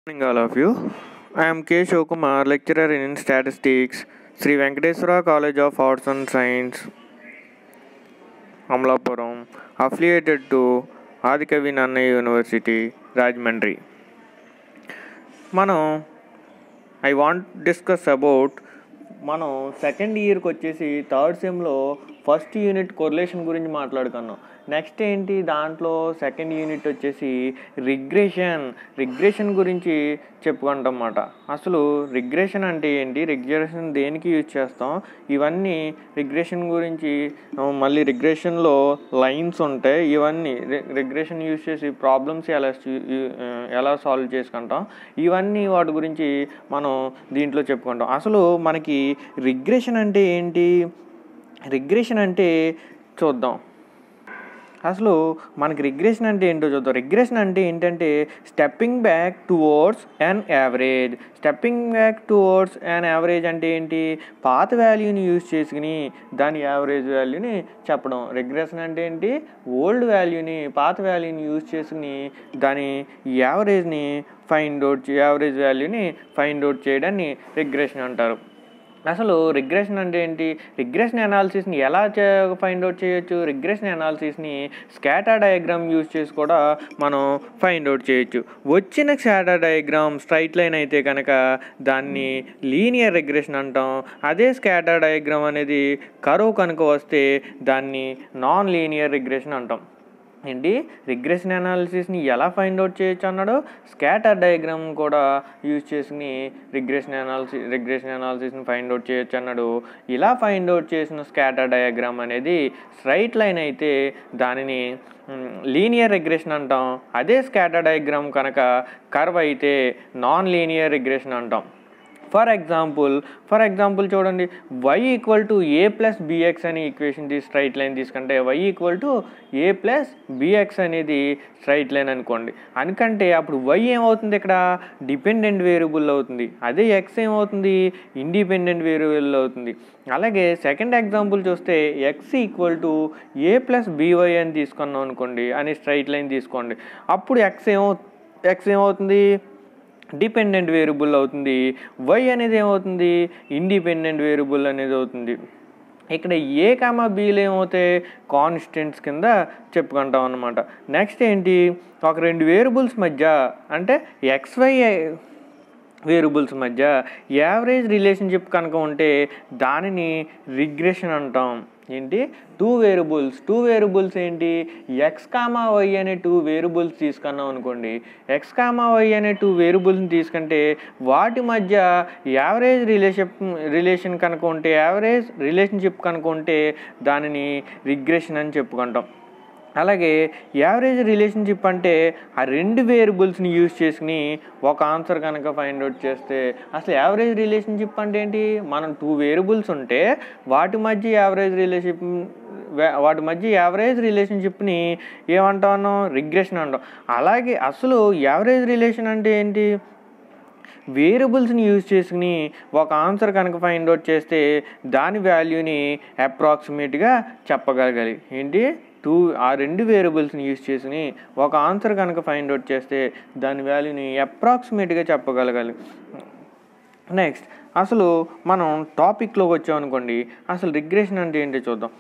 Morning, all of you. I am K. Shokumar, lecturer in statistics, Sri Venkateswara College of Arts and Science, Amlapuram, affiliated to Adikavi Nannaya University, Rajahmundry. I want to discuss about second ఇయర్కి వచ్చేసి third సెమ్లో first unit correlation గురించి మాట్లాడుకున్నాం. Next ఏంటి దాంట్లో second unit వచ్చేసి regression గురించి చెప్పుకుంటాం అన్నమాట. అసలు రిగ్రెషన్ అంటే ఏంటి, రిగ్రెషన్ దేనికి యూజ్ చేస్తాం, ఇవన్నీ రిగ్రెషన్ గురించి, మళ్ళీ రిగ్రెషన్లో లైన్స్ ఉంటాయి, ఇవన్నీ రిగ్రెషన్ యూజ్ చేసి ప్రాబ్లమ్స్ ఎలా సాల్వ్ చేసుకుంటాం, ఇవన్నీ వాటి గురించి మనం దీంట్లో చెప్పుకుంటాం. అసలు మనకి రిగ్రెషన్ అంటే ఏంటి, రిగ్రెషన్ అంటే చూద్దాం. అసలు మనకి రిగ్రెషన్ అంటే ఏంటో చూద్దాం. రిగ్రెషన్ అంటే ఏంటంటే stepping back towards an average అంటే ఏంటి, పాత వాల్యూని యూజ్ చేసుకుని దాని యావరేజ్ వాల్యూని చెప్పడం. రిగ్రెషన్ అంటే ఏంటి, ఓల్డ్ వాల్యూని పాత వాల్యూని యూజ్ చేసుకుని దాని యావరేజ్ వాల్యూని ఫైండ్ అవుట్ చేయడాన్ని రిగ్రెషన్ అంటారు. అసలు రిగ్రెషన్ అంటే ఏంటి, రిగ్రెషన్ అనాలిసిస్ని ఎలా ఫైండ్ అవుట్ చేయొచ్చు, రిగ్రెషన్ అనాలిసిస్ని స్కాటర్ డయాగ్రామ్ యూజ్ చేసి కూడా మనం ఫైండ్ అవుట్ చేయొచ్చు. వచ్చిన స్కాటర్ డయాగ్రామ్ స్ట్రైట్ లైన్ అయితే కనుక దాన్ని లీనియర్ రిగ్రెషన్ అంటాం. అదే స్కాటర్ డయాగ్రామ్ అనేది కర్వ్ కనుక వస్తే దాన్ని నాన్ లీనియర్ రిగ్రెషన్ అంటాం. ఏంటి, రిగ్రెషన్ అనాలిసిస్ని ఎలా ఫైండ్ అవుట్ చేయొచ్చు అన్నాడు, స్కాటర్ డయాగ్రామ్ కూడా యూజ్ చేసుకుని రిగ్రెషన్ అనాలిసిస్ని ఫైండ్ అవుట్ చేయొచ్చు అన్నాడు. ఇలా ఫైండ్ అవుట్ చేసిన స్కాటర్ డయాగ్రామ్ అనేది స్ట్రైట్ లైన్ అయితే దానిని లీనియర్ రిగ్రెషన్ అంటాం. అదే స్కాటర్ డయాగ్రామ్ కనుక కర్వ్ అయితే నాన్ లీనియర్ రిగ్రెషన్ అంటాం. ఫర్ ఎగ్జాంపుల్ చూడండి, y = a + bx అనే ఈక్వేషన్ స్ట్రైట్ లైన్ తీసుకుంటే y = a + bx అనేది స్ట్రైట్ లైన్ అనుకంటే అప్పుడు y ఏమవుతుంది, ఇక్కడ డిపెండెంట్ వేరియబుల్ అవుతుంది. అదే x ఏమవుతుంది, ఇండిపెండెంట్ వేరియబుల్ అవుతుంది. అలాగే సెకండ్ ఎగ్జాంపుల్ చూస్తే x = a + by అని తీసుకున్నాం అనుకోండి, అని స్ట్రైట్ లైన్ తీసుకోండి. అప్పుడు x ఏమవుతుంది, డిపెండెంట్ వేరియబుల్ అవుతుంది. y అనేది ఏమవుతుంది, ఇండిపెండెంట్ వేరియబుల్ అనేది అవుతుంది. ఇక్కడ a, bలు ఏమవుతాయి, కాన్స్టెంట్స్ కింద చెప్పుకుంటాం అన్నమాట. నెక్స్ట్ ఏంటి, ఒక రెండు వేరియబుల్స్ మధ్య అంటే xy వేరియబుల్స్ మధ్య యావరేజ్ రిలేషన్షిప్ కనుక ఉంటే దానిని రిగ్రెషన్ అంటాం. ఏంటి, టూ వేరియబుల్స్ ఏంటి, x, y అనే టూ వేరియబుల్స్ తీసుకున్నాం అనుకోండి. x, y అనే టూ వేరియబుల్స్ని తీసుకుంటే వాటి మధ్య యావరేజ్ రిలేషన్షిప్ కనుక ఉంటే దానిని రిగ్రెషన్ అని చెప్పుకుంటాం. అలాగే యావరేజ్ రిలేషన్షిప్ అంటే ఆ రెండు వేరియబుల్స్ని యూజ్ చేసుకుని ఒక ఆన్సర్ కనుక ఫైండ్ అవుట్ చేస్తే, అసలు యావరేజ్ రిలేషన్షిప్ అంటే ఏంటి, మనం టూ వేరియబుల్స్ ఉంటే వాటి మధ్య యావరేజ్ రిలేషన్షిప్ని ఏమంటాను, రిగ్రెషన్ అంటాం. అలాగే అసలు యావరేజ్ రిలేషన్ అంటే ఏంటి, వేరియబుల్స్ని యూజ్ చేసుకుని ఒక ఆన్సర్ కనుక ఫైండ్ అవుట్ చేస్తే దాని వాల్యూని అప్రాక్సిమేట్గా చెప్పగలగాలి. ఏంటి, ఆ రెండు వేరియబుల్స్ని యూజ్ చేసుకుని ఒక ఆన్సర్ కనుక ఫైండ్ అవుట్ చేస్తే దాని వాల్యూని అప్రాక్సిమేట్గా చెప్పగలగాలి. నెక్స్ట్ అసలు మనం టాపిక్లోకి వచ్చామనుకోండి, అసలు రిగ్రెషన్ అంటే ఏంటో చూద్దాం.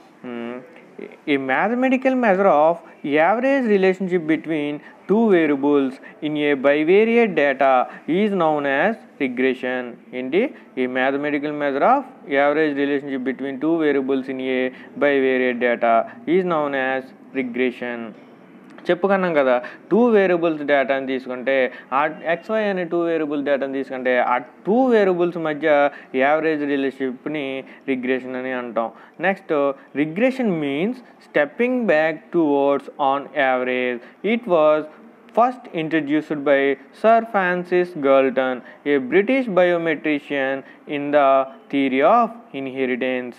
A mathematical measure of average relationship between two variables in a bivariate data is known as regression. ఏంటి, a mathematical measure of average relationship between two variables in a bivariate data is known as regression. చెప్పుకున్నాం కదా, two variables డేటాని తీసుకుంటే ఆ XY అనే two variable డేటాని తీసుకుంటే ఆ టూ వేరియబుల్స్ మధ్య యావరేజ్ రిలేషన్షిప్ని రిగ్రెషన్ అని అంటాం. Next, regression means stepping back towards on average. It was first introduced by Sir Francis Galton, a British biometrician, in the theory of inheritance.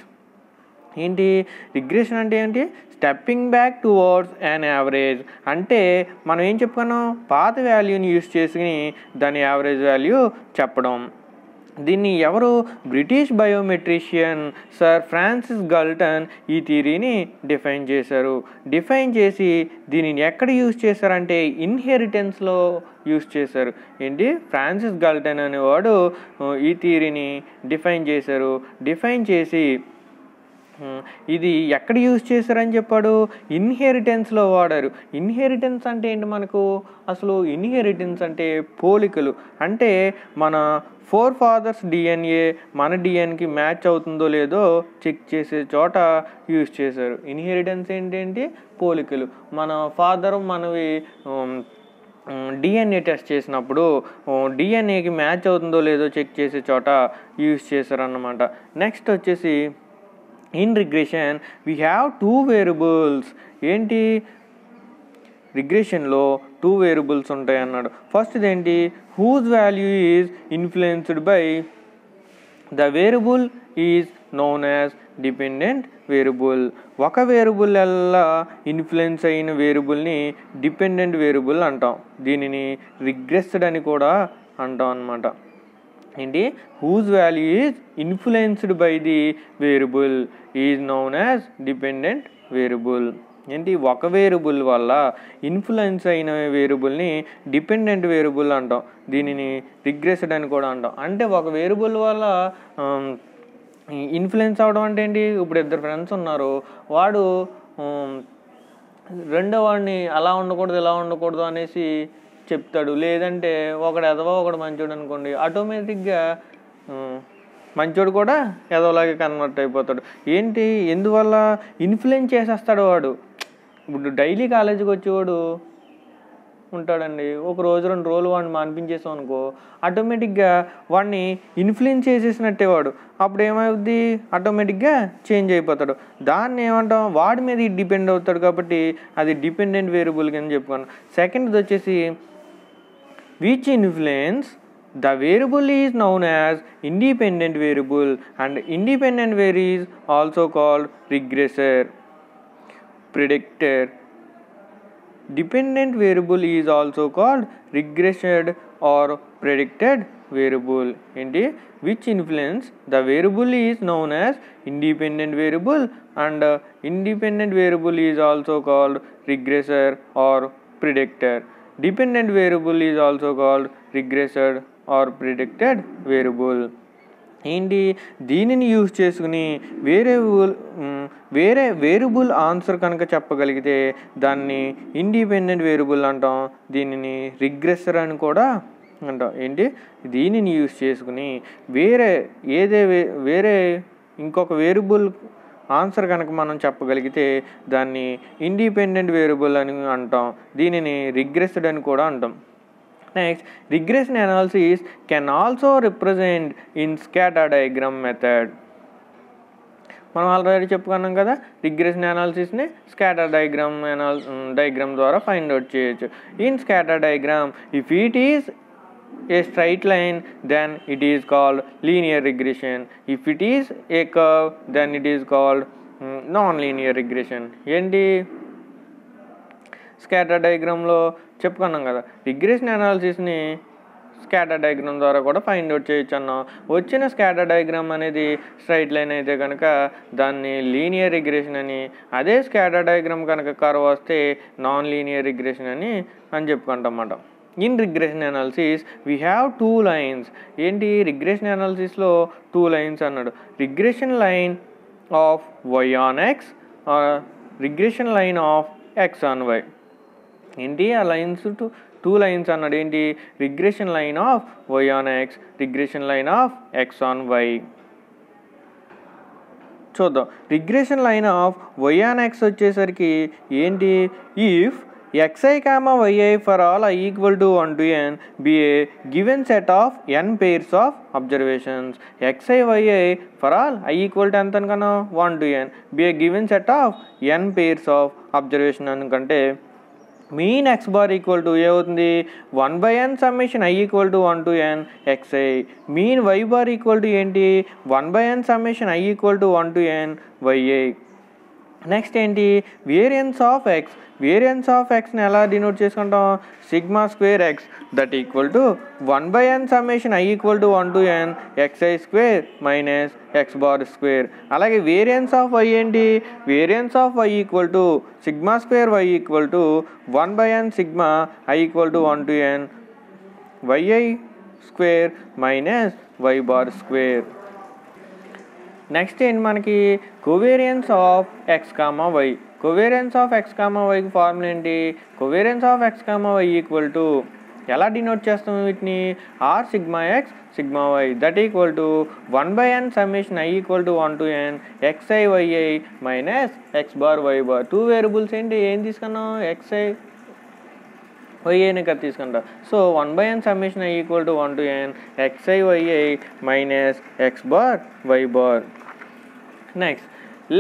ఏంటి, regression అంటే ఏంటి, stepping back towards an average అంటే మనం ఏం చెప్పుకున్నాం, పాత వాల్యూని యూజ్ చేసుకుని దాని యావరేజ్ వాల్యూ చెప్పడం. దీన్ని ఎవరు బ్రిటిష్ బయోమెట్రిషియన్ సర్ ఫ్రాన్సిస్ గల్టన్ ఈ థియరీని డిఫైన్ చేశారు. డిఫైన్ చేసి దీనిని ఎక్కడ యూజ్ చేశారంటే ఇన్హెరిటెన్స్లో యూజ్ చేశారు. ఏంటి ఫ్రాన్సిస్ గల్టన్ అనేవాడు ఈ థియరీని డిఫైన్ చేశారు. డిఫైన్ చేసి ఇది ఎక్కడ యూజ్ చేశారని చెప్పాడు, ఇన్హెరిటెన్స్లో వాడారు. ఇన్హెరిటెన్స్ అంటే ఏంటి మనకు అసలు? ఇన్హెరిటెన్స్ అంటే పోలికలు. అంటే మన ఫోర్ ఫాదర్స్ డిఎన్ఏ మన డిఎన్ఏకి మ్యాచ్ అవుతుందో లేదో చెక్ చేసే చోట యూజ్ చేశారు. ఇన్హెరిటెన్స్ ఏంటంటే పోలికలు. మన ఫాదర్ మనవి డిఎన్ఏ టెస్ట్ చేసినప్పుడు డిఎన్ఏకి మ్యాచ్ అవుతుందో లేదో చెక్ చేసే చోట యూజ్ చేశారన్నమాట. నెక్స్ట్ వచ్చేసి in regression we have 2 variables. ఏంటి రిగ్రెషన్లో 2 వేరియబుల్స్ ఉంటాయి అన్నాడు. ఫస్ట్ ఏంటి, whose value is influenced by the variable is known as dependent variable. ఒక వేరియబుల్ వల్ల ఇన్ఫ్లుయెన్స్ అయిన వేరియబుల్ని డిపెండెంట్ వేరియబుల్ అంటాం. దీనిని రిగ్రెస్డ్ అని కూడా అంటాం అన్నమాట. ఏంటి, whose value is influenced by the variable is known as dependent variable. ఏంటి, ఒక వేరియబుల్ వల్ల ఇన్ఫ్లుయెన్స్ అయిన వేరియబుల్ని డిపెండెంట్ వేరియబుల్ అంటాం. దీనిని రిగ్రెస్డ్ అని కూడా అంటాం. అంటే ఒక వేరియబుల్ వల్ల ఇన్ఫ్లుయెన్స్ అవడం అంటే ఏంటి, ఇప్పుడు 2 ఫ్రెండ్స్ ఉన్నారు, వాడు రెండో వాడిని అలా ఉండకూడదు ఇలా ఉండకూడదు అనేసి చెప్తాడు. లేదంటే ఒకడు ఎదవో ఒకడు మంచోడు అనుకోండి, ఆటోమేటిక్గా మంచోడు కూడా ఎదవలాగే కన్వర్ట్ అయిపోతాడు. ఏంటి, ఎందువల్ల? ఇన్ఫ్లుయెన్స్ చేసేస్తాడు వాడు. ఇప్పుడు డైలీ కాలేజీకి వచ్చేవాడు ఉంటాడండి, ఒక రోజు 2 రోజులు వాడిని మానిపించేసాం అనుకో, ఆటోమేటిక్గా వాడిని ఇన్ఫ్లుయెన్స్ చేసేసినట్టే వాడు. అప్పుడు ఏమవుద్ది, ఆటోమేటిక్గా చేంజ్ అయిపోతాడు. దాన్ని ఏమంటాం, వాడి మీద డిపెండ్ అవుతాడు కాబట్టి అది డిపెండెంట్ వేరియబుల్ కింద చెప్పుకున్నాం. సెకండ్ది వచ్చేసి which influence the variable is known as independent variable and independent variable is also called regressor. Predictor. Dependent variable is also called regressed or predicted variable. Enti, which influence the variable is known as independent variable and independent variable is also called regressor or predictor. Dependent variable is also called regressed or predicted variable. ఏంటి, దీనిని use చేసుకుని వేరే variable answer కనుక చెప్పగలిగితే దాన్ని independent variable అంటాం. దీనిని regressor అని కూడా అంటాం. ఏంటి, దీనిని యూజ్ చేసుకుని వేరే ఇంకొక వేరియబుల్ ఆన్సర్ కనుక మనం చెప్పగలిగితే దాన్ని ఇండిపెండెంట్ వేరియబుల్ అని అంటాం. దీనిని రిగ్రెస్డ్ అని కూడా అంటాం. Next, regression analysis can also represent in scatter diagram method. మనం ఆల్రెడీ చెప్పుకున్నాం కదా, రిగ్రెషన్ అనాలిసిస్ని స్కాటర్ డయాగ్రామ్ ద్వారా ఫైండ్ అవుట్ చేయొచ్చు. In scatter diagram if it is a straight line then it is called linear regression. If it is a curve then it is called non-linear regression. ఏంటి, scatter డయాగ్రామ్లో చెప్పుకున్నాం కదా, regression అనాలిసిస్ని scatter diagram ద్వారా కూడా find out చేయొచ్చు అన్నాం. వచ్చిన scatter diagram అనేది straight line అయితే కనుక దాన్ని లీనియర్ రిగ్రెషన్ అని, అదే స్కాటర్ డయాగ్రామ్ కనుక కర్వ్ వస్తే నాన్ లీనియర్ రిగ్రెషన్ అని చెప్పుకుంటాం అన్నమాట. In regression analysis we have 2 lines. ఏంటి, రిగ్రెషన్ అనాలిసిస్లో 2 లైన్స్ అన్నాడు. Regression line of y on x, regression line of x on y. ఏంటి, ఆ లైన్స్ 2 లైన్స్ అన్నాడు. ఏంటి, regression line of y on x, regression line of x on why. చూద్దాం, regression line of y on x వచ్చేసరికి ఏంటి, if xi comma yi for all I equal to 1 to n be a given set of n pairs of observations. xi yi for all I equal to ఎంత అనుకన్నా 1 to n be a given set of n pairs of observation అనుకంటే mean x bar equal to ఏమవుతుంది, 1/n summation i equal to 1 to n xi. Mean y bar equal to ఏంటి, 1/n summation i equal to 1 to n yi. Next ఏంటి, variance of ఎక్స్ని ఎలా denote చేసుకుంటాం, sigma square X that equal to 1/n summation i equal to 1 to n xi square minus X bar square. అలాగే variance of y ఏంటి, variance of y equal to sigma square y equal to 1/n sigma i equal to 1 to n yi square minus y bar square. Next ఏంటి మనకి, covariance of X comma Y. Covariance of X comma వైకి formula ఏంటి, covariance of X comma Y equal to ఎలా denote చేస్తాము వీటిని, R sigma X sigma why that equal to 1/n summation i equal to 1 to n xi yi minus X bar why bar. Two variables ఏంటి, ఏం తీసుకున్నాం, xi వైఏని కదా తీసుకుంటా. So 1/n summation i equal to 1 to n xi yi minus X bar why bar. Next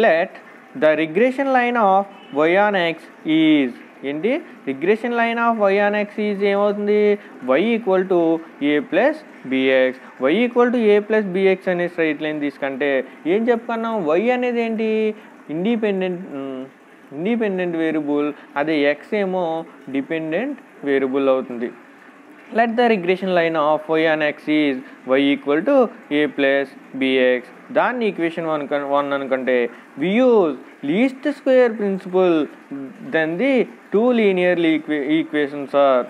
let the regression line of y on x is ఏంటి, regression line of y on x is ఏమవుతుంది, y equal to a plus bx. y equal to a plus bx అనే straight line తీసుకుంటే ఏం చెప్పుకున్నాం, y అనేది ఏంటి, independent variable, అదే x ఏమో డిపెండెంట్ వేరియబుల్ అవుతుంది. Let the regression line of y on x is y equal to a plus bx. దాన్ని ఈక్వేషన్ 1 అనుకుంటే we use least square principle then the two linearly equations are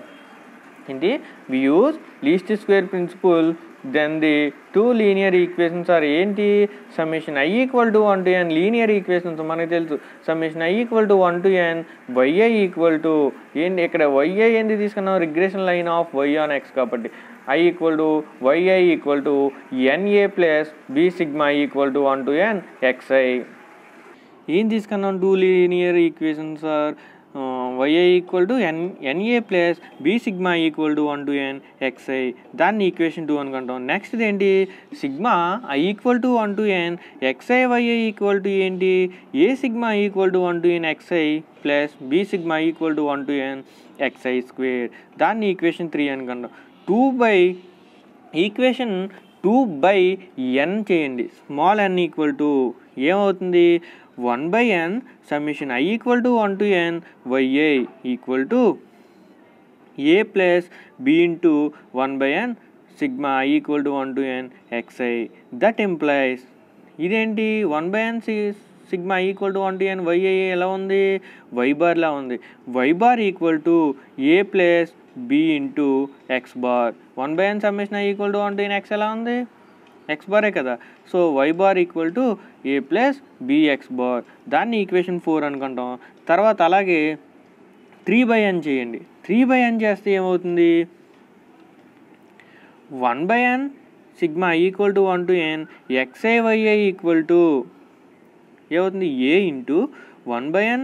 ఏంటి, we use least square principle then the two linear equations are ఏంటి, summation i equal to 1 to n linear equations మనకు తెలుసు, summation i equal to 1 to n yi equal to ఏంటి, ఇక్కడ yi ఏంటి తీసుకున్నాం, రిగ్రెషన్ line of y on x కాబట్టి i equal to yi equal to na plus b sigma equal to 1 to n xi. ఏం తీసుకున్నాం, two linear equations are yi equal to na plus b sigma equal to 1 to n xi. దాన్ని equation 2 అనుకుంటాం. నెక్స్ట్ ఏంటి, sigma i equal to 1 to n xi yi equal to ఏంటి, a sigma equal to 1 to n xi plus b sigma equal to 1 to n xi square. దాన్ని equation 3 అనుకుంటాం. Equation 2/n చేయండి, small n equal to ఏమవుతుంది, 1/n summation i equal to 1 to n yi equal to a plus b into 1/n sigma i equal to 1 to n xi. That implies ఇదేంటి, 1/n sigma i equal to 1 to n yi ఎలా ఉంది, y బార్లా ఉంది. y bar equal to a plus b into x bar. 1/n summation i equal to 1 to n x ఎలా ఉంది, X బారే కదా. So y bar equal to a plus b X bar. దాన్ని equation 4 అనుకుంటాం. తర్వాత అలాగే 3/n చేయండి. 3/n చేస్తే ఏమవుతుంది, 1/n sigma i equal to 1 to n xi yi equal to ఏమవుతుంది, a into 1/n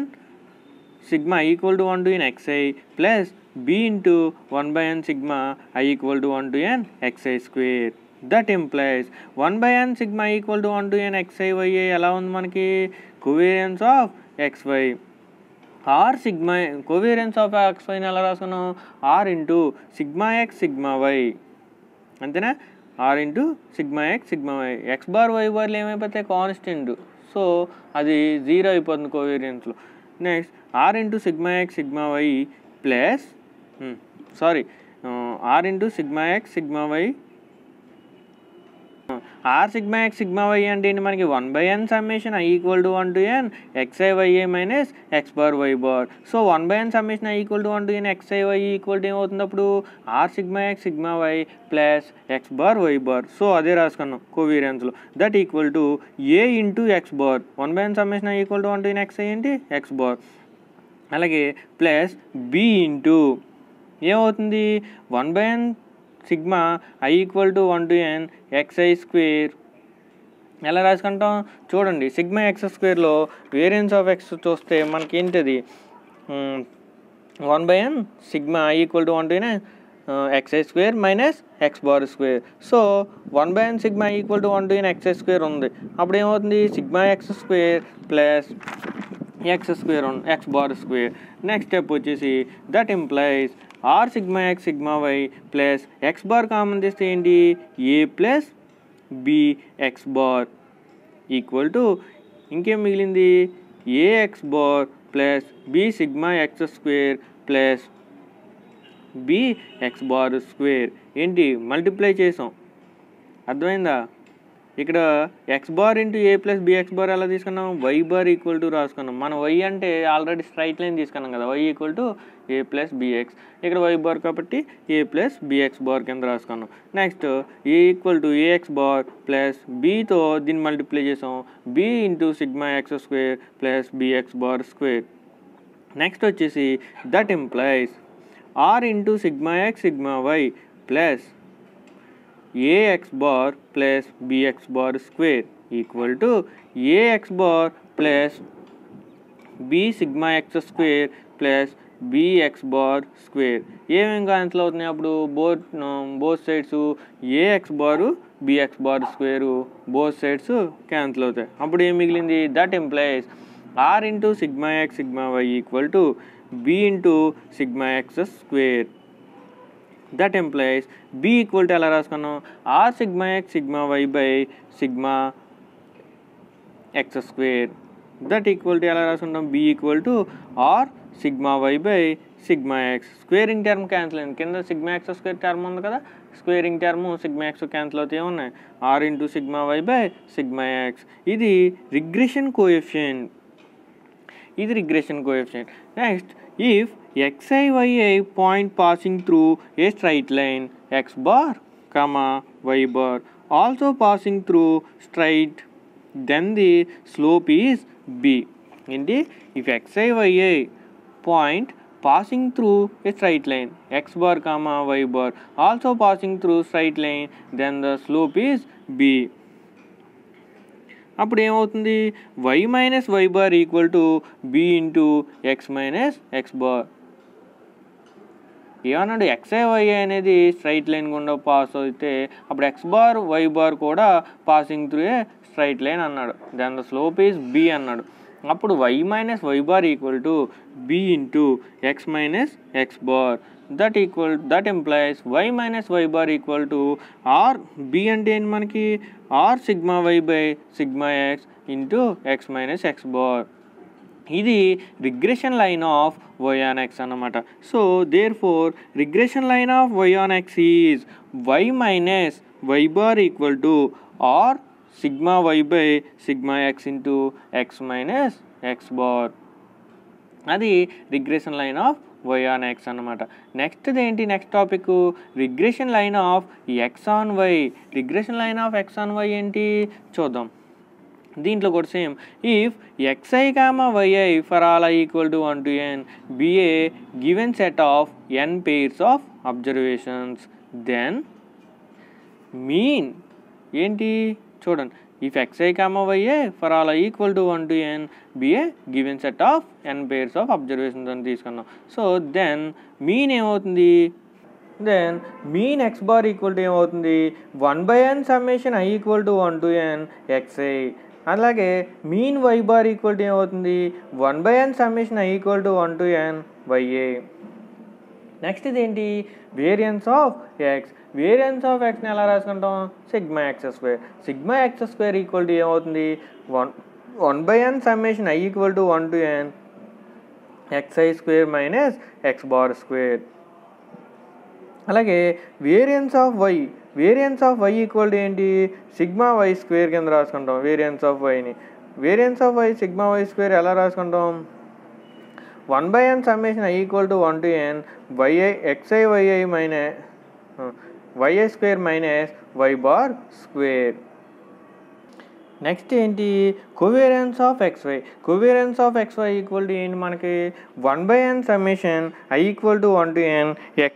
sigma i equal to 1 to n xi plus b into 1/n sigma i equal to 1 to n xi square. That implies 1/n sigma equal to 1 to n xi yi ఎలా ఉంది మనకి, covariance of xy. R sigma covariance of xyని ఎలా రాసుకున్నాం, r into sigma X sigma why, అంతేనా, r into sigma X sigma y. X bar y బార్లు ఏమైపోతాయి, constant, so అది 0 అయిపోతుంది కోవేరియన్స్లో. Next r into sigma X sigma y plus r into sigma X sigma y, r sigma X sigma y అంటే ఏంటి మనకి, 1/n summation i equal to 1 to n xi yi minus X bar why bar. So 1/n summation i equal to 1 to n xi yi equal to ఏమవుతుంది అప్పుడు, are sigma X sigma y plus x bar why bar. So అదే రాసుకున్నాం కోవేరియన్స్లో. That equal to a into x bar. 1/n summation i equal to 1 to n xi ఏంటి, x bar. అలాగే plus b into ఏమవుతుంది, 1/n sigma i equal to 1 to n xi square. ఎలా రాసుకుంటాం చూడండి, sigma x స్క్వేర్లో variance of x చూస్తే మనకి ఏంటిది, 1/n sigma i equal to 1 to n xi square minus X bar square. So 1/n sigma i equal to 1 to n xi square ఉంది. అప్పుడు ఏమవుతుంది, sigma x square plus x square x bar square. Next step వచ్చేసి that implies r sigma X sigma y plus x bar common తీస్తే ఏంటి, a plus b x bar equal to ఇంకేం మిగిలింది, a x bar plus b sigma x square plus b x bar square. ఏంటి multiply చేసాం, అర్థమైందా? ఇక్కడ X bar into ఏ plus b x bar ఎలా తీసుకున్నాం, వై బార్ ఈక్వల్ టు రాసుకున్నాం. మనం వై అంటే ఆల్రెడీ స్ట్రైట్ లైన్ తీసుకున్నాం కదా, y equal to a plus b x. ఇక్కడ వై బార్ కాబట్టి ఏ ప్లస్ బిఎక్స్ బార్ కింద రాసుకున్నాం. Next a equal to a x bar plus బీతో దీన్ని మల్టిప్లై చేసాం, b into sigma x square plus b x bar square. Next వచ్చేసి that implies r into sigma X sigma y plus ax bar plus bx bar square equal to ax bar plus b sigma x square plus bx bar square. ఏమేం cancel అవుతున్నాయి అప్పుడు, both sides ax బారు bx bar square both sides cancel అవుతాయి. అప్పుడు ఏం మిగిలింది, that employees r into sigma X sigma y equal to b into sigma x square. That employees b equal to ఎలా రాసుకున్నాం, r sigma X sigma y by sigma x square. That equal to ఎలా రాసుకుంటాం, b equal to r sigma y by sigma X. Squaring term cancel అయింది, కింద sigma x square term ఉంది కదా, squaring term sigma x cancel అవుతాయి ఏమున్నాయి, r into sigma y by sigma X. ఇది regression coefficient, ఇది regression coefficient. Next if xi yi point passing through a straight line x bar comma y bar also passing through straight, then the slope is b. Indeed, if xi yi point passing through a straight line x bar comma y bar also passing through straight line, then the slope is b. అప్పుడు ఏమవుతుంది, y minus y bar equal to b into x minus X bar. ఏమన్నాడు, x i y అనేది straight line గుండా pass అయితే అప్పుడు x bar why bar కూడా passing through a straight line అన్నాడు. దాని ద స్లోప్ ఈజ్ బి అన్నాడు. అప్పుడు y minus y bar equal to b into x minus X bar. That implies y minus y bar equal to r, b అంటే ఏంటి మనకి, r sigma y by sigma x into x minus X bar. ఇది regression line of y on x అన్నమాట. So therefore regression line of y on x is y minus y bar equal to r sigma y by sigma x into x minus X bar. అది regression line of y on x అన్నమాట. Next ఏంటి, next topic regression line of x on y. Regression line of x on y ఏంటి చూద్దాం. దీంట్లో కూడా same, if xi comma yi for all i equal to 1 to n be a given set of n pairs of observations, then mean ఏంటి చూడండి, if xi comma yi for all I equal to 1 to n be a given set of n pairs of observations అని తీసుకున్నాం. So then mean ఏమవుతుంది, then mean x bar equal to ఏమవుతుంది, 1/n summation i equal to 1 to n xi. అలాగే mean y bar equal to ఏమవుతుంది, 1/n summation i equal to 1 to n ya. Next ఇదేంటి, variance of x. Variance of ఎక్స్ని ఎలా రాసుకుంటాం, sigma x square. Sigma x square equal to ఏమవుతుంది, 1/n summation i equal to 1 to n xi square minus X bar square. అలాగే variance of y. Variance of y equal to ఏంటి, sigma y square కింద రాసుకుంటాం variance of వైని. Variance of y sigma y square ఎలా రాసుకుంటాం, 1/n summation i equal to 1 to n xi yi minus yi square minus y bar square. Next ఏంటి, covariance of x y. Covariance of x y equal to ఏంటి మనకి, 1/n summation i equal to 1 to n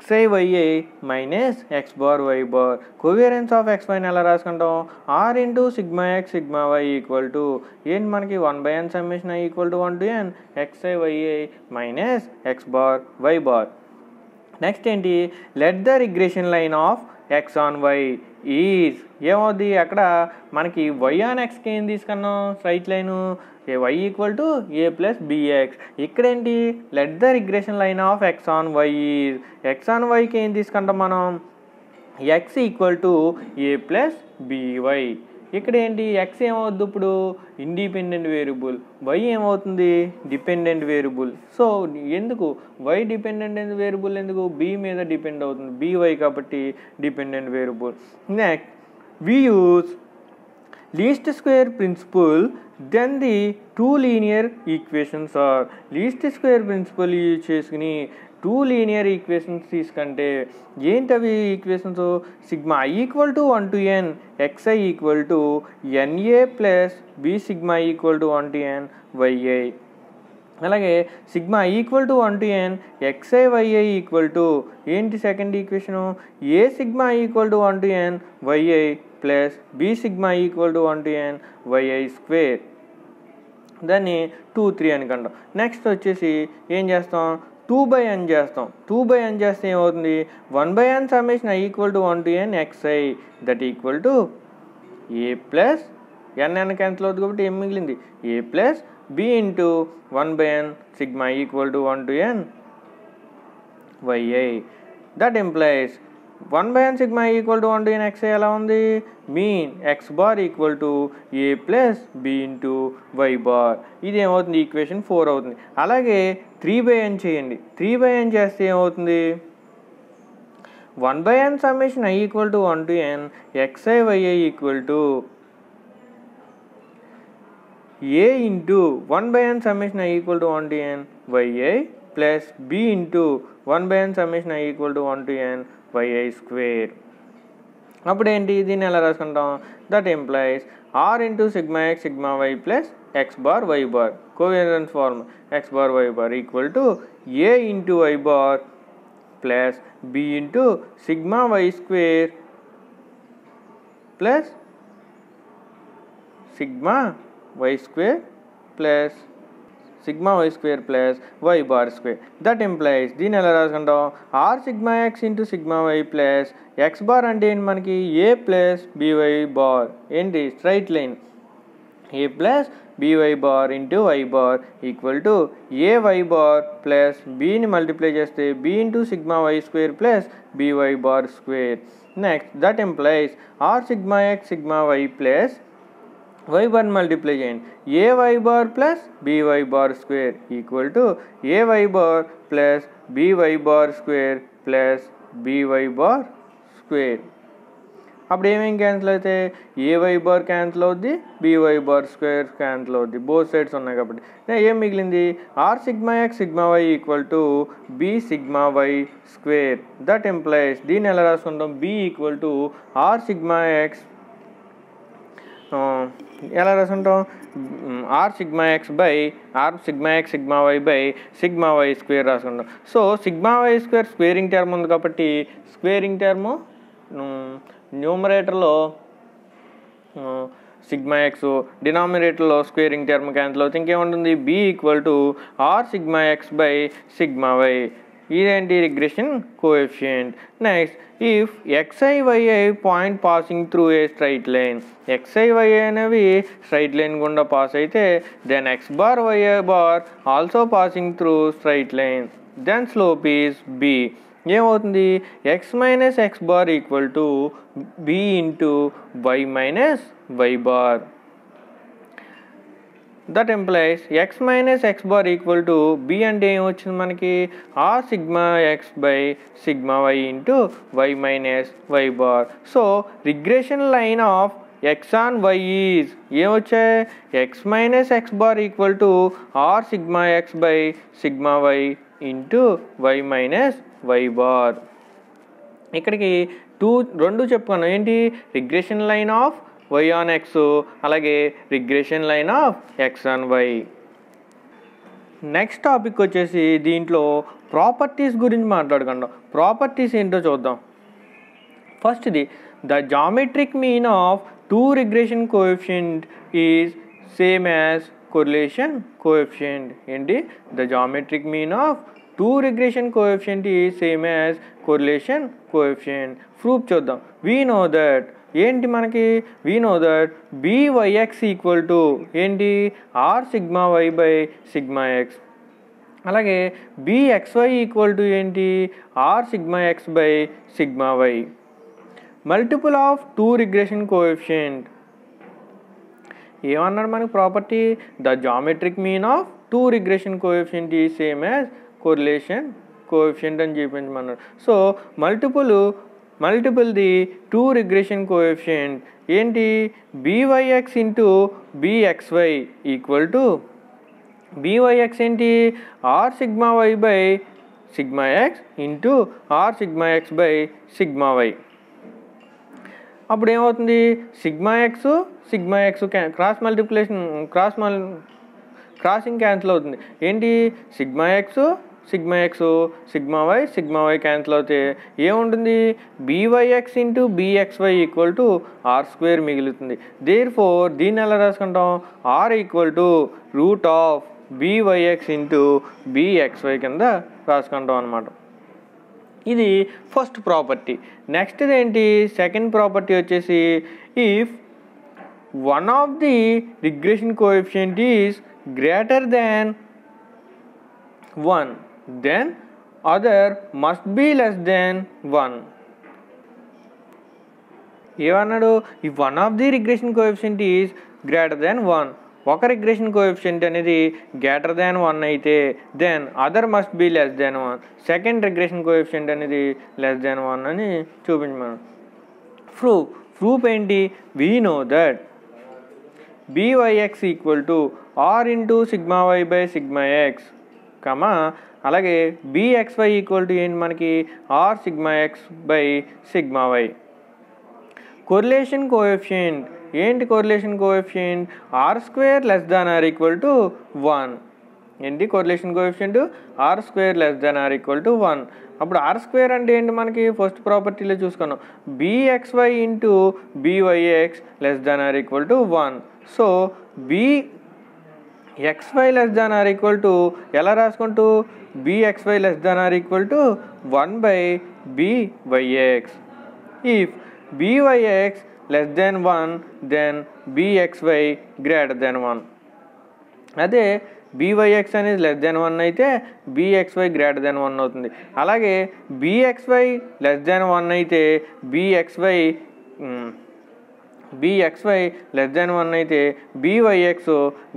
xi yi minus X bar why bar. Covariance of ఎక్స్వైని ఎలా రాసుకుంటాం, r into sigma X sigma y equal to ఏంటి మనకి, 1/n summation i equal to 1 to n xi yi minus X bar why bar. Next ఏంటి, let the regression line of x on y is. ఏమవుద్ది అక్కడ మనకి y on ఎక్స్కి ఏం తీసుకున్నాం, straight line y equal to a plus b x. ఇక్కడేంటి, let the regression line of x on y is. X on వైకి ఏం తీసుకుంటాం మనం, x equal to a plus b y. ఇక్కడ ఏంటి ఎక్స్ ఏమవుద్ది ఇప్పుడు ఇండిపెండెంట్ వేరియబుల్, వై ఏమవుతుంది డిపెండెంట్ వేరియబుల్. సో ఎందుకు వై డిపెండెంట్ వేరియబుల్ ఎందుకు బి మీద డిపెండ్ అవుతుంది, బీవై కాబట్టి dependent variable. Next we use least square principle then the two linear equations are. Least square principle use చేసుకుని two linear equations తీసుకుంటే ఏంటవి equations, sigma i equal to 1 to n xi equal to na plus b sigma equal to 1 to n yi. అలాగే sigma i equal to 1 to n xi yi equal to ఏంటి second equation, a sigma equal to 1 to n yi plus b sigma equal to 1 to n yi square. దాన్ని 2 3 అని కంటాం. Next వచ్చేసి ఏం చేస్తాం, 2/n చేస్తాం. 2/n చేస్తే ఏమవుతుంది, 1/n summation i equal to 1 to n xi that equal to a plus n cancel అవుతుంది కాబట్టి ఏం మిగిలింది a plus b into 1/n sigma equal to 1 to n yi. That implies 1/n sigma equal to 1 to n xi ఎలా ఉంది, mean x bar equal to a plus b into y bar. ఇది ఏమవుతుంది equation 4 అవుతుంది. అలాగే 3/n చేయండి. 3/n చేస్తే ఏమవుతుంది, 1/n summation i equal to 1 to n xi yi equal to a into 1/n summation i equal to 1 to n yi plus b into 1/n summation i equal to 1 to n yi square. అప్పుడు ఏంటి దీన్ని ఎలా రాసుకుంటాం, that implies r into sigma X sigma y plus x bar why bar covariance form x bar why bar equal to a into y bar plus b into sigma y square plus sigma y square plus sigma y square plus y bar square. That implies దీన్ని ఎలా రాసుకుంటాం, r sigma x into sigma y plus x bar అంటే ఏంటి మనకి a plus b y bar, ఏంటి straight line a plus b y bar into y bar equal to a y bar plus బీని multiply చేస్తే b into sigma y square plus b y bar square. Next that implies are sigma X sigma y plus y bar multiply చేయండి a y bar plus b y bar square equal to a y bar plus b y bar square plus b y bar square. అప్పుడు ఏమేమి cancel అయితే a y bar cancel అవుద్ది, b y bar square cancel అవుద్ది, both sides ఉన్నాయి కాబట్టి ఏం మిగిలింది r sigma X sigma y equal to b sigma y square. That implies దీన్ని ఎలా రాసుకుంటాం, b equal to r sigma X ఎలా రాసుకుంటాం, r sigma x by r sigma X sigma y by sigma y square రాసుకుంటాం. So sigma y square squaring term ఉంది కాబట్టి squaring term న్యూమరేటర్లో sigma x, డినామినేటర్లో స్క్వేరింగ్ టర్మ్ క్యాన్సిల్ అవుతుంది. ఇంకేముంటుంది b equal to r sigma x by sigma y. ఇదేంటి regression coefficient. Next if xi yi point passing through a straight line, xi yi అనేవి straight line గుండా pass అయితే then x bar y bar also passing through straight line then slope is b. ఏమవుతుంది x minus x bar equal to b into y minus y bar. That implies x minus x bar equal to b అంటే ఏమొచ్చింది మనకి r sigma x by sigma y into y minus y bar. So regression line of x on y is ఏమొచ్చాయి x minus x bar equal to r sigma x by sigma y into y minus y bar. ఇక్కడికి రెండు చెప్పుకున్నాం ఏంటి regression line of y on x అలాగే regression line of x on y. Next topic వచ్చేసి దీంట్లో properties గురించి మాట్లాడుకుందాం. Properties ఏంటో చూద్దాం. ఫస్ట్ది the geometric mean of two regression coefficient is same as correlation coefficient. ఏంటి the geometric mean of two regression coefficient is same as correlation coefficient. Proof చూద్దాం. We know that ఏంటి మనకి we know that b y x equal to ఏంటి r sigma y by sigma x. అలాగే b x y equal to ఏంటి r sigma x by sigma y. Multiple of two regression coefficient ఏమన్నాడు మనకి property? The geometric mean of two regression coefficient is same as correlation coefficient అని చూపించమన్నాడు. So multiple the two regression coefficient ఏంటి? byx into bxy equal to byx ఏంటి? r sigma y by sigma x into r sigma x by sigma y. అప్పుడు ఏమవుతుంది? Sigma x crossing cancel అవుతుంది. ఏంటి? Sigma X sigma y cancel అవుతే ఏముంటుంది? byx into bxy equal to r² మిగులుతుంది. Therefore దీన్ని ఎలా రాసుకుంటాం? r equal to root of byx into bxy కింద రాసుకుంటాం అనమాట. ఇది ఫస్ట్ ప్రాపర్టీ. నెక్స్ట్ ఏంటి? సెకండ్ ప్రాపర్టీ వచ్చేసి if one of the regression coefficient is greater than 1 then other must be less than 1. ఏమన్నాడు? if one of the regression coefficient is greater than 1, ఒక regression coefficient అనేది greater than 1 అయితే then other must be less than 1, second regression coefficient అనేది less than 1 అని చూపించమన్నాడు. Proof ఏంటి? We know that byx equal to r into sigma y by sigma x comma అలాగే bxy equal to ఏంటి మనకి? R sigma x by sigma y. Correlation coefficient ఏంటి? Correlation coefficient r² less than are equal to 1. ఏంటి correlation coefficient? r² less than are equal to 1. అప్పుడు r² అంటే ఏంటి మనకి? First ప్రాపర్టీలో చూసుకున్నాం. bxy into byx less than are equal to 1. So bxy less than are equal to ఎలా రాసుకుంటూ? bxy less than are equal to 1 by byx. If byx less than 1 then bxy greater than 1. అదే byx అనేది less than 1 అయితే bxy greater than 1 అవుతుంది. అలాగే bxy less than 1 అయితే bxy less than 1 అయితే byx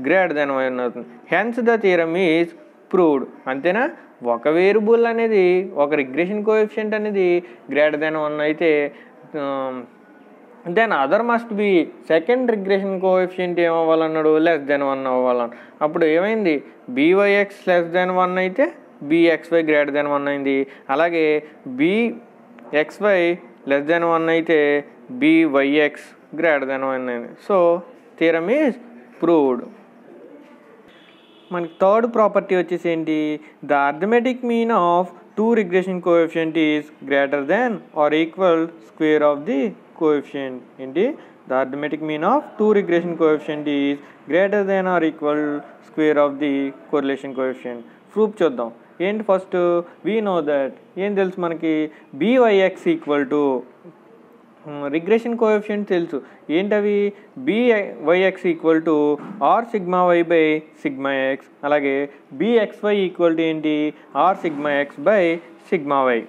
greater than 1 అవుతుంది. Hence the theorem is proved. అంతేనా? ఒక వేరియబుల్ అనేది ఒక రిగ్రెషన్ కోఎఫిషియంట్ అనేది గ్రేటర్ దాన్ 1 అయితే then other must be second regression coefficient ఏమవ్వాలన్నాడు? లెస్ దాన్ 1 అవ్వాలని. అప్పుడు ఏమైంది? byx లెస్ దాన్ 1 అయితే bxy గ్రేటర్ దాన్ 1 అయింది. అలాగే bxy లెస్ దాన్ 1 అయితే byx గ్రేటర్ దాన్ 1 అయింది. So theorem is proved. మనకి థర్డ్ ప్రాపర్టీ వచ్చేసి ఏంటి? The arithmetic mean of two regression coefficient is greater than are equal square of the coefficient. ఏంటి? The arithmetic mean of two regression coefficient is greater than are equal square of the correlation coefficient. Proof చూద్దాం. ఏంటి? First we know that ఏం తెలుసు మనకి? byx equal to regression coefficient తెలుసు. ఏంటవి? byx equal to r sigma y by sigma x. అలాగే bxy equal to ఏంటి? R sigma x by sigma y.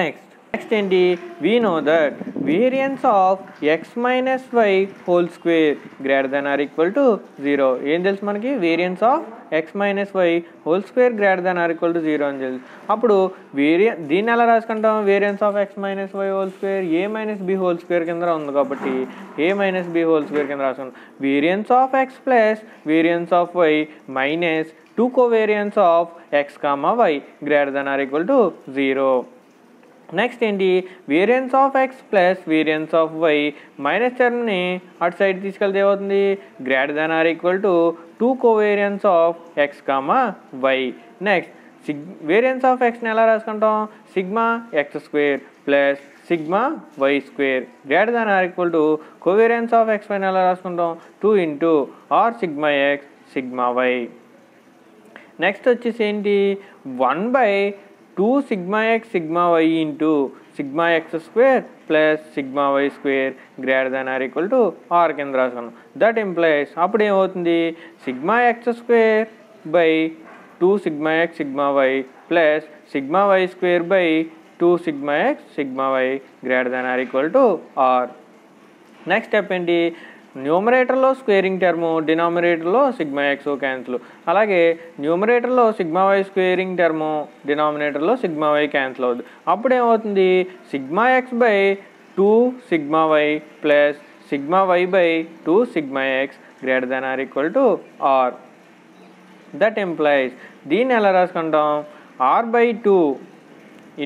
Next ఏంటి? We know that variance of x minus y whole square greater than are equal to 0. ఏం తెలుసు మనకి? Variance of x minus y whole square greater than are equal to 0 అని తెలుసు. అప్పుడు దీన్ని ఎలా రాసుకుంటాం? Variance of x minus y whole square a minus b whole square కింద ఉంది కాబట్టి a minus b whole square కింద రాసుకుంటాం. Variance of x plus variance of y minus 2 covariance of X comma y greater than are equal to 0. Next ఏంటి? Variance of x plus variance of y minus టర్మ్ని అటు side తీసుకెళ్తే ఏమవుతుంది? Greater than are equal to 2 covariance of X comma y. Next variance of ఎక్స్ని ఎలా రాసుకుంటాం? Sigma x square plus sigma y square greater than are equal to covariance of x వైని ఎలా రాసుకుంటాం? 2 into r sigma X sigma y. Next వచ్చేసి ఏంటి? 1 by 2 sigma X sigma y into sigma x square plus sigma y square greater than are equal to r కింద రాసుకున్నాం. That implies అప్పుడు ఏమవుతుంది? Sigma x square by 2 sigma X sigma y plus sigma y square by 2 sigma X sigma y greater than are equal to r. Next step ఏంటి? న్యూమరేటర్లో squaring term, డినామినేటర్లో sigma x cancel. అలాగే న్యూమరేటర్లో sigma y squaring term, డినామినేటర్లో sigma y cancel అవుతుంది. అప్పుడు ఏమవుతుంది, sigma x by 2 sigma y plus sigma y by 2 sigma x greater than are equal to r. That implies దీన్ని ఎలా రాసుకుంటాం, r by 2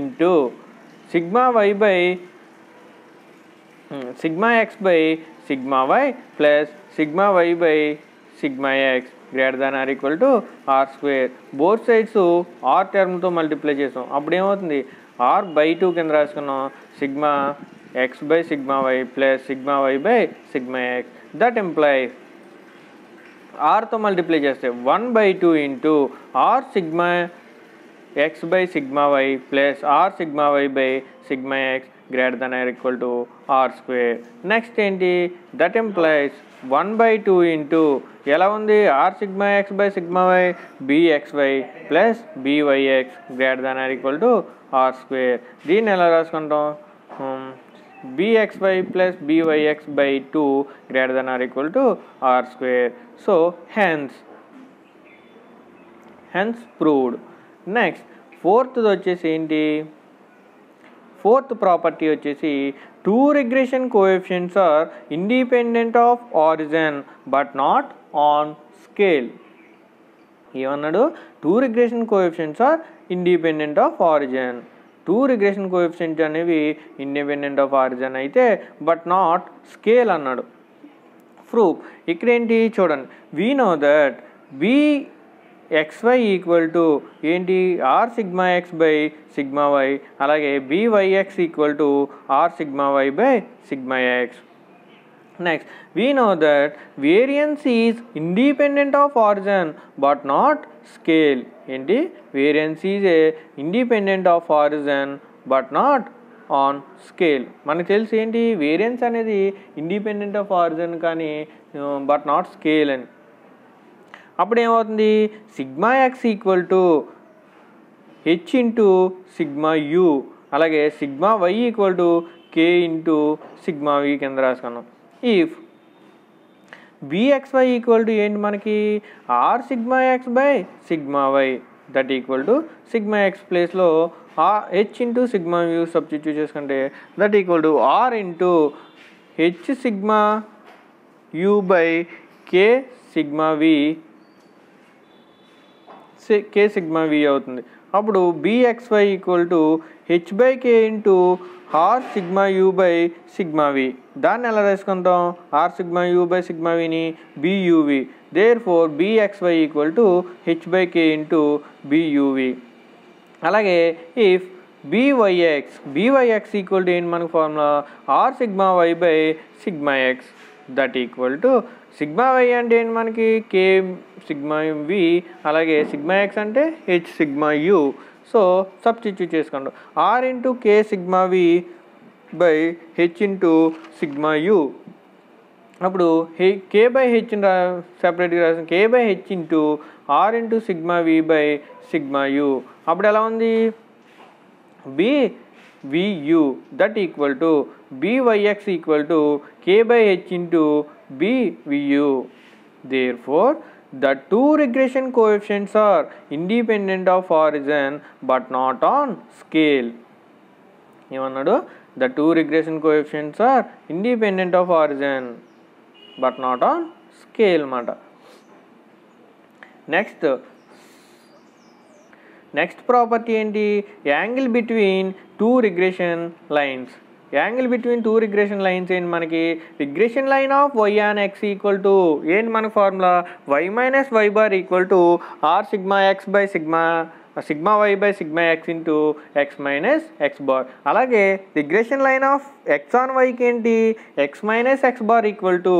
into sigma y by sigma x by sigma y plus sigma y by sigma x greater than are equal to r square. Both sides r టర్మ్తో multiply చేసాం. అప్పుడు ఏమవుతుంది, r by 2 కింద రాసుకున్నాం sigma x by sigma y plus sigma y by sigma x. That implies ఆర్తో multiply చేస్తే 1/2 into r sigma x by sigma y plus r sigma y by sigma x greater than are equal to r square. Next ఏంటి, that employees 1/2 into ఎలా ఉంది, r sigma x by sigma y b x y plus b y x greater than are equal to r square. దీన్ని ఎలా రాసుకుంటాం, bxy plus byx by 2 greater than or equal to r square. So hence proved. Next fourth వచ్చేసి ఏంటి, fourth property వచ్చేసి two regression coefficients are independent of origin but not on scale. ఏమన్నాడు, two regression coefficients are independent of origin. Two regression coefficient అనేవి independent of origin అయితే but not scale అన్నాడు. Proof ఇక్కడ ఏంటి చూడండి, we know that b x y equal to ఏంటి, r sigma x by sigma y, అలాగే b y x equal to r sigma y by sigma x. Next, we know that variance is independent of origin but not scale. ఏంటి, variance is a independent of origin but not on scale. మనకు తెలిసి ఏంటి, variance అనేది independent of origin కానీ but not scale అని. అప్పుడు ఏమవుతుంది, sigma x equal to h into sigma u, అలాగే sigma y equal to k into sigma v కింద రాసుకున్నాం. ఇఫ్ bxy ఈక్వల్ టు ఏంటి మనకి, r sigma x by sigma why that equal to sigma x ప్లేస్లో h into sigma u substitute చేసుకుంటే that equal to r into h sigma u by k sigma v sigma వి అవుతుంది. అప్పుడు bxy equal to h by k into r sigma u by sigma v. దాన్ని ఎలా రాసుకుంటాం, r sigma u by sigma విని b u v. Therefore bxy equal to h by k into b u v. అలాగే if byx equal to ఏంటి మనకు formula, r sigma y by sigma x that equal to sigma y అంటే ఏంటి మనకి k sigma v, అలాగే sigma x అంటే h sigma u. So substitute చేసుకోండి, r into k sigma v by h into sigma u. అప్పుడు k by h సెపరేట్గా రాసిన k by h into r into sigma v by sigma u. అప్పుడు ఎలా ఉంది, b v u that equal to b y x equal to k by h into b v u. Therefore, the two regression coefficients are independent of origin but not on scale. ఏమన్నాడు, the two regression coefficients are independent of origin but not on scale మాట. Next property ఏంటి, angle between two regression lines. Angle between two regression lines ఏంటి మనకి, regression line of y on x equal to ఏంటి మన formula, y minus y bar equal to r sigma x by sigma y by sigma x into x minus X bar. అలాగే regression line of x on వైకి ఏంటి, x minus X bar equal to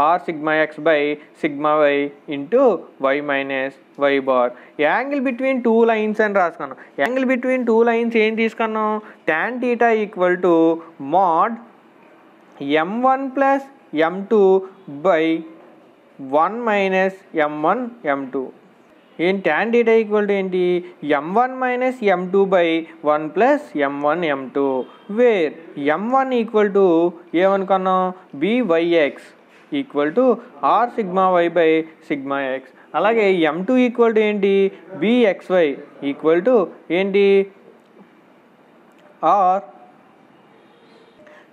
r sigma x by sigma y into y minus y bar. Angle between two lines అని రాసుకున్నాం. Angle between two lines ఏం తీసుకున్నాం, tan θ equal to mod m1 plus m2 by 1 minus m1 m2. ఏంటి tan θ equal to ఏంటి, m1 minus m2 by 1 plus m1 m2, where m1 equal to ఏమనుకున్నాం, byx equal to r sigma y by sigma x. అలాగే m2 equal to ఏంటి, bxy equal to ఏంటి, r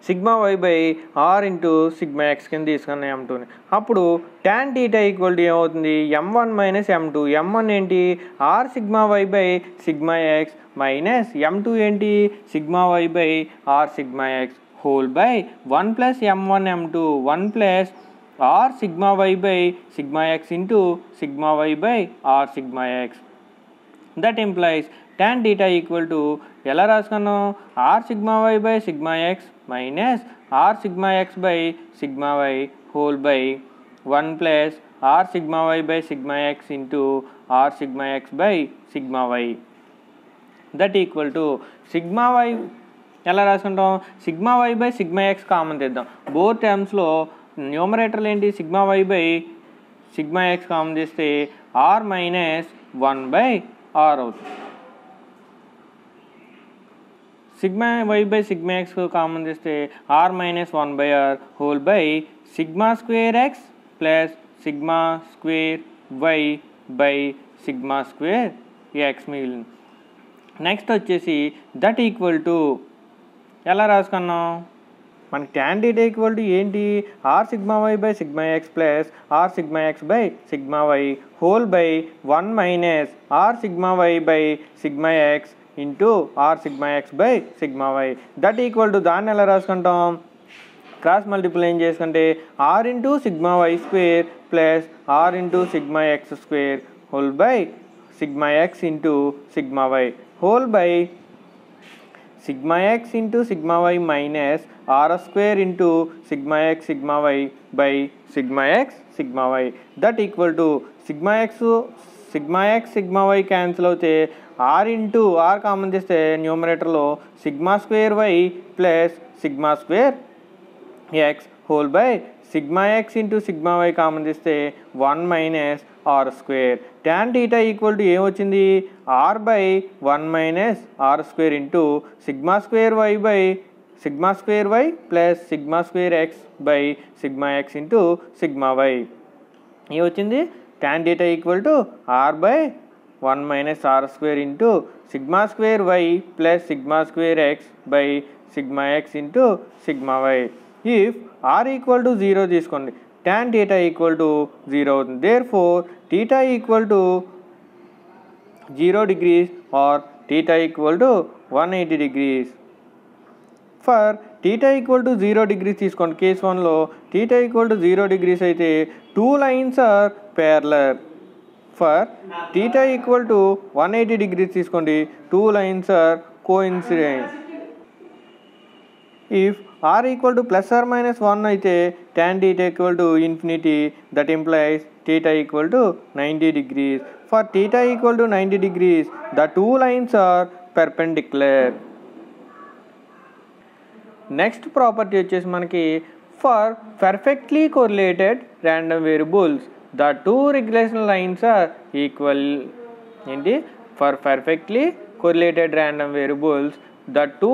sigma y by r into sigma x కింద తీసుకున్న m2ని. అప్పుడు tan θ equal to ఏమవుతుంది, m1 minus m2. m1 ఏంటి, r sigma y by sigma x minus m2 ఏంటి, sigma y by r sigma x whole by 1 plus m1 m2 1 plus r sigma y by sigma x into sigma y by r sigma x. That implies tan θ equal to ఎలా రాసుకున్నాం, r sigma y by sigma x minus r sigma x by sigma y whole by 1 plus r sigma y by sigma x into r sigma x by sigma why. That equal to sigma y ఎలా రాసుకుంటాం, sigma y by sigma x common తెద్దాం. Both టర్మ్స్లో న్యూమరేటర్లు ఏంటి, sigma y by sigma x common చేస్తే r minus 1 by r అవుతుంది. Sigma y by sigma x common చేస్తే r minus 1 by r whole by sigma square x plus sigma square y by sigma square x మిగిలింది. Next వచ్చేసి that equal to ఎలా రాసుకున్నాం, మనకి tan θ equal to ఏంటి, r sigma y by sigma x plus r sigma x by sigma y whole by 1 minus r sigma y by sigma x into r sigma x by sigma why. That equal to దాన్ని ఎలా రాసుకుంటాం, cross multiple ఏం చేసుకుంటే r into sigma y square plus r into sigma x square whole by sigma x into sigma y whole by sigma x into sigma y minus r square into sigma X sigma y by sigma X sigma why. That equal to sigma X sigma y cancel అవుతే r into r common చేస్తే న్యూమరేటర్లో sigma square y plus sigma square x whole by sigma x into sigma y common చేస్తే 1 minus r square. tan θ equal to ఏమొచ్చింది, r by 1 minus r square into sigma square y by sigma square y plus sigma square x by sigma x into sigma y. ఏమొచ్చింది, tan θ equal to r by 1 minus r square into sigma square y plus sigma square x by sigma x into sigma y. If r equal to 0 తీసుకోండి, tan θ equal to 0 అవుతుంది. Therefore θ equal to 0 degrees or θ equal to 180 degrees. For θ equal to 0 degrees తీసుకోండి, case 1లో θ equal to 0 degrees అయితే 2 lines are parallel. For θ equal to 180 degrees తీసుకోండి, 2 lines are coincident. If r equal to plus or minus 1 అయితే tan θ equal to infinity. That implies θ equal to 90 degrees. For θ equal to 90 degrees the 2 lines are perpendicular. Next property వచ్చేసి మనకి for perfectly correlated random variables the 2 regression lines are equal. ఏంటి, for perfectly correlated random variables the 2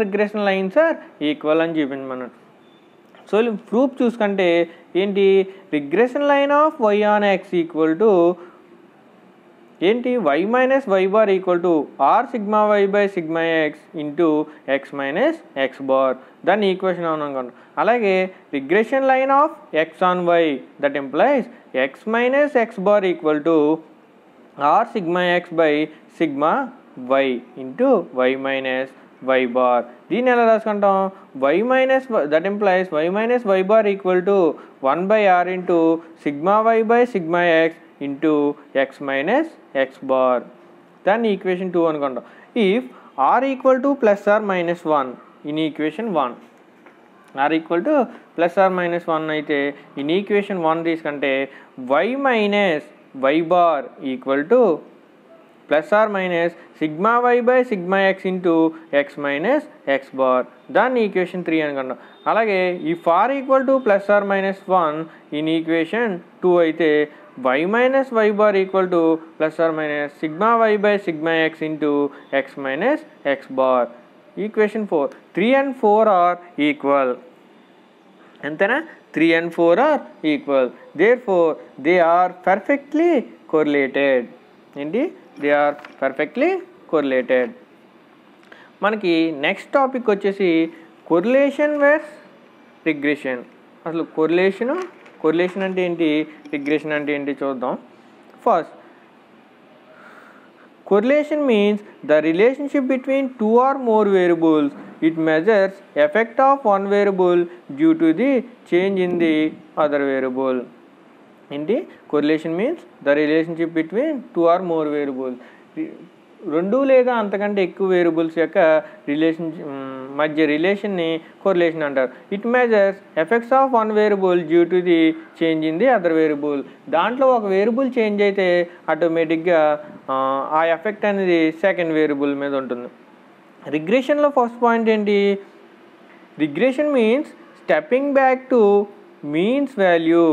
regression lines are equal అని చెప్పింది మనం. So proof చూసుకుంటే ఏంటి, regression line of y on x equal to ఏంటి, y minus y bar equal to r sigma y by sigma x into x minus X bar. దాన్ని equation అనుకోండి. అలాగే regression line of x on y that implies x minus X bar equal to r sigma x by sigma y into y minus y bar. దీన్ని ఎలా రాసుకుంటాం, y minus that implies y minus y bar equal to 1 by r into sigma y by sigma x into x minus X bar. దాన్ని equation 2 అనుకుంటాం. If r equal to plus or minus 1 in equation 1, r equal to plus or minus 1 అయితే in equation 1 తీసుకుంటే y minus y bar equal to plus or minus sigma y by sigma x into x minus X bar. దాన్ని equation 3 అనుకుంటాం. అలాగే if r equal to plus or minus 1 in equation 2 అయితే y minus y bar equal to plus or minus sigma y by sigma x into x minus X bar. Equation 4. 3 and 4 are equal. అంతేనా, 3 and 4 are equal. Therefore, they are perfectly correlated. ఏంటి? They are perfectly correlated. మనకి next topic వచ్చేసి correlation versus regression. అసలు correlation అంటే ఏంటి, regression అంటే ఏంటి చూద్దాం. First, correlation means the relationship between two or more variables. It measures effect of one variable due to the change in the other variable. Correlation means the relationship between two or more variables. రెండు లేదా అంతకంటే ఎక్కువ variables యొక్క మధ్య రిలేషన్ని correlation అంటారు. It measures effects of one variable due to the change in the other variable. దాంట్లో ఒక వేరియబుల్ చేంజ్ అయితే ఆటోమేటిక్గా ఆ ఎఫెక్ట్ అనేది సెకండ్ వేరియబుల్ మీద ఉంటుంది. రిగ్రెషన్లో ఫస్ట్ పాయింట్ ఏంటి, regression means stepping back to means value.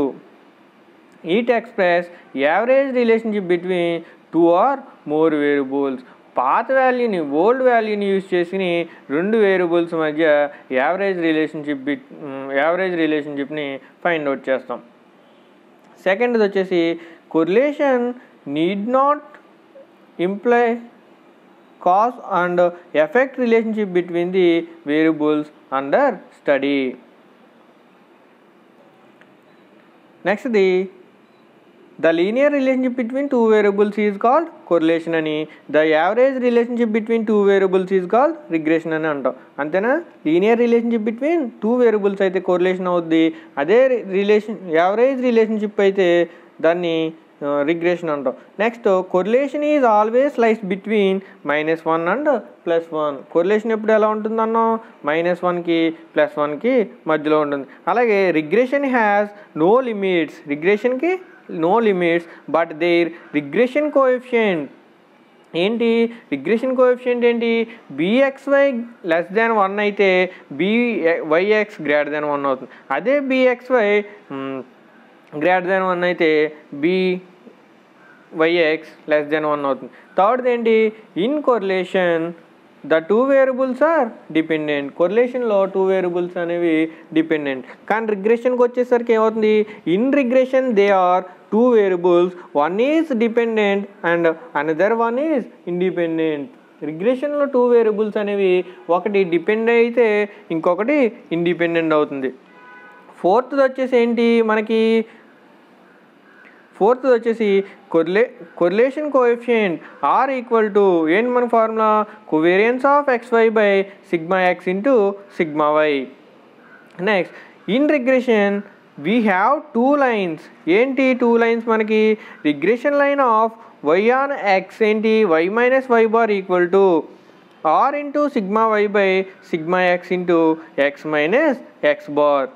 It express average relationship between two or more variables. పాత వాల్యూని ఓల్డ్ వాల్యూని యూజ్ చేసుకుని రెండు వేరియబుల్స్ మధ్య యావరేజ్ రిలేషన్షిప్ని ఫైండ్ అవుట్ చేస్తాం. సెకండ్ది వచ్చేసి correlation need not imply cause and effect relationship between the variables under study. నెక్స్ట్ది the linear relationship between two variables is called correlation అని, the average relationship between two variables is called regression అని అంటాం. అంతేనా? Linear relationship between two variables అయితే correlation అవుద్ది, అదే average relationship అయితే దాన్ని రిగ్రెషన్ అంటాం. Next, correlation is always lies between -1 and +1. Correlation ఎప్పుడు ఎలా ఉంటుందన్నాం, -1కి +1కి మధ్యలో ఉంటుంది. అలాగే రిగ్రెషన్ హ్యాస్ నో లిమిట్స్, రిగ్రెషన్కి no limits, but there regression coefficient ఏంటి, రిగ్రెషన్ కోఎఫిషియంట్ ఏంటి, bxy <1 అయితే byx <1 అవుతుంది. అదే bxy <1 అయితే byx <1 అవుతుంది. థర్డ్ ఏంటి, in correlation the two variables are dependent. కొరిలేషన్లో టూ వేరియబుల్స్ అనేవి డిపెండెంట్. కానీ రిగ్రెషన్కి వచ్చేసరికి ఏమవుతుంది, in regression they are two variables, one is dependent and another one is independent. రిగ్రెషన్లో టూ వేరియబుల్స్ అనేవి ఒకటి డిపెండ్ అయితే ఇంకొకటి ఇండిపెండెంట్ అవుతుంది. ఫోర్త్ది వచ్చేసి ఏంటి మనకి, ఫోర్త్ది వచ్చేసి correlation coefficient r equal to ఏంటి మన formula, covariance of xy by σx into σy. Next, in regression we have two lines. ఏంటి టూ లైన్స్ మనకి, regression line of y on x ఏంటి, y minus y bar equal to r into σy by σx into x minus x bar.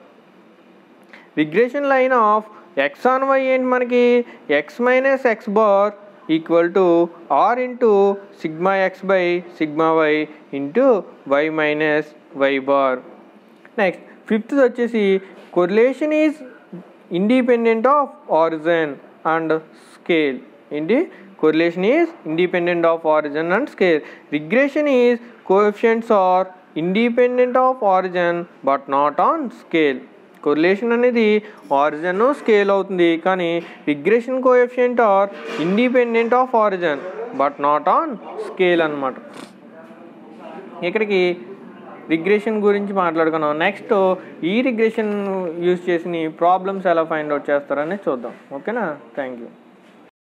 Regression line of x on y ఏంటి మనకి, x minus x bar equal to r into σx by σy into y minus y bar. Next, fifth వచ్చేసి correlation is independent of origin and scale. ఏంటి, correlation is independent of origin and scale. Regression is coefficients are independent of origin but not on scale. Correlation అనేది origin scale అవుతుంది, కానీ regression coefficient are independent of origin but not on scale అన్నమాట. ఇక్కడికి regression గురించి మాట్లాడుకున్నాం. Next, ఈ regression use చేసి problems ఎలా ఫైండ్ అవుట్ చేస్తారని చూద్దాం. ఓకేనా? Thank you.